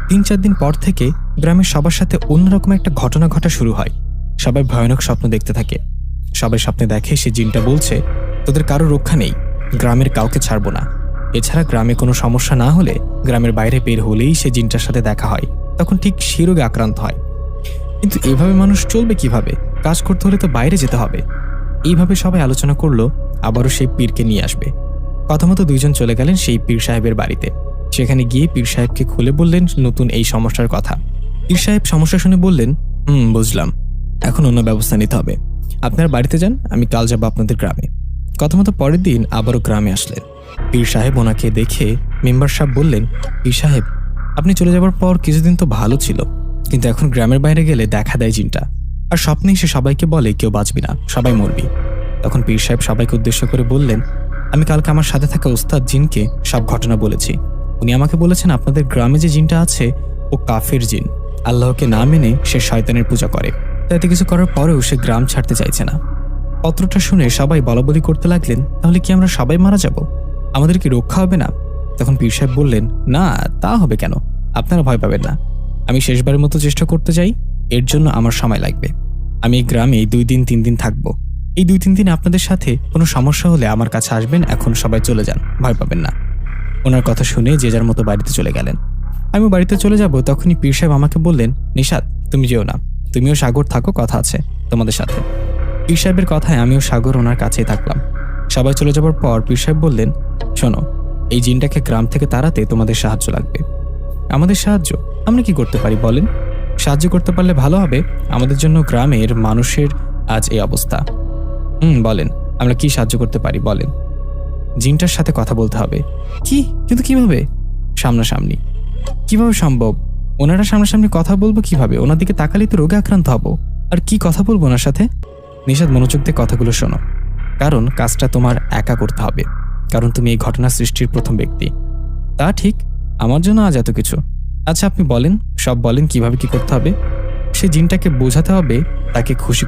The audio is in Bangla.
3-4 দিন পর থেকে গ্রামের সবার সাথে অন্যরকম একটা ঘটনা ঘটা শুরু হয়। সবাই ভয়ানক স্বপ্ন দেখতে থাকে। সবাই স্বপ্নে দেখে সে জিনটা বলছে, তোদের কারো রক্ষা নেই, গ্রামের কাউকে ছাড়বো না। এছাড়া গ্রামে কোনো সমস্যা না হলে গ্রামের বাইরে বের হলেই সে জিনটার সাথে দেখা হয়, তখন ঠিক সে রোগে আক্রান্ত হয়। কিন্তু এভাবে মানুষ চলবে কিভাবে? কাজ করতে হলে তো বাইরে যেতে হবে। এইভাবে সবাই আলোচনা করলো আবারও সেই পীরকে নিয়ে আসবে। কথা মতো 2 জন চলে গেলেন সেই পীর সাহেবের বাড়িতে। সেখানে গিয়ে পীর সাহেবকে খুলে বললেন নতুন এই সমস্যার কথা। পীর সাহেব সমস্যা শুনে বললেন, বুঝলাম, এখন অন্য ব্যবস্থা নিতে হবে। আপনার বাড়িতে যান, আমি কাল যাব আপনাদের গ্রামে। কথা মতো পরের দিন আবারও গ্রামে আসলেন। পীর সাহেব ওনাকে দেখে মেম্বার সাহেব বললেন, পীর সাহেব, আপনি চলে যাবার পর কিছুদিন তো ভালো ছিল, কিন্তু এখন গ্রামের বাইরে গেলে দেখা দেয় জিনটা, আর স্বপ্নে এসে সবাইকে বলে কেউ বাঁচবি না, সবাই মরবি। তখন পীর সাহেব সবাইকে উদ্দেশ্য করে বললেন, আমি কালকে আমার সাথে থাকা উস্তাদ জিনকে সব ঘটনা বলেছি। উনি আমাকে বলেছেন আপনাদের গ্রামে যে জিনটা আছে ও কাফের জিন, আল্লাহকে না মেনে সে শয়তানের পূজা করে। তাতে কিছু করার পরেও সে গ্রাম ছাড়তে চাইছে না। পত্রটা শুনে সবাই বলাবলি করতে লাগলেন, তাহলে কি আমরা সবাই মারা যাব? আমাদের কি রক্ষা হবে না? তখন পীর সাহেব বললেন, না, তা হবে কেন, আপনারা ভয় পাবেন না। আমি শেষবারের মতো চেষ্টা করতে চাই, এর জন্য আমার সময় লাগবে। আমি এই গ্রামে 2 দিন 3 দিন থাকবো। এই 2-3 দিন আপনাদের সাথে কোনো সমস্যা হলে আমার কাছে আসবেন, এখন সবাই চলে যান, ভয় পাবেন না। ওনার কথা শুনে যে যার মতো বাড়িতে চলে গেলেন। আমি বাড়িতে চলে যাব, তখনই পীর সাহেব আমাকে বললেন, নিশাত, তুমি যেও না, তুমিও সাগর থাকো, কথা আছে তোমাদের সাথে। পীর সাহেবের কথায় আমিও সাগর ওনার কাছেই থাকলাম। সবাই চলে যাবার পর পীর সাহেব বললেন, শোনো, এই জিনটাকে গ্রাম থেকে তাড়াতে তোমাদের সাহায্য লাগবে। আমাদের সাহায্য? আমরা কি করতে পারি বলেন? সাহায্য করতে পারলে ভালো হবে, আমাদের জন্য গ্রামের মানুষের আজ এই অবস্থা। বলেন, আমরা কি সাহায্য করতে পারি বলেন। জিনটার সাথে কথা বলতে হবে। কি? কিন্তু কিভাবে? সামনাসামনি। কিভাবে সম্ভব? ওনারা সামনাসামনি কথা বলবো কিভাবে? ওনার দিকে তাকালেই তো রোগে আক্রান্ত হব। আর কি কথা বলবো ওনার সাথে? নিশাদ, মনোযোগ দিয়ে কথাগুলো শোনো, কারণ কাজটা তোমার একা করতে হবে, কারণ তুমি এই ঘটনা সৃষ্টির প্রথম ব্যক্তি। তা ঠিক, আমার জন্য আজ এত কিছু। আচ্ছা আপনি বলেন, সব বলেন কিভাবে কি করতে হবে। সে জিনটাকে বোঝাতে হবে তাকে খুশি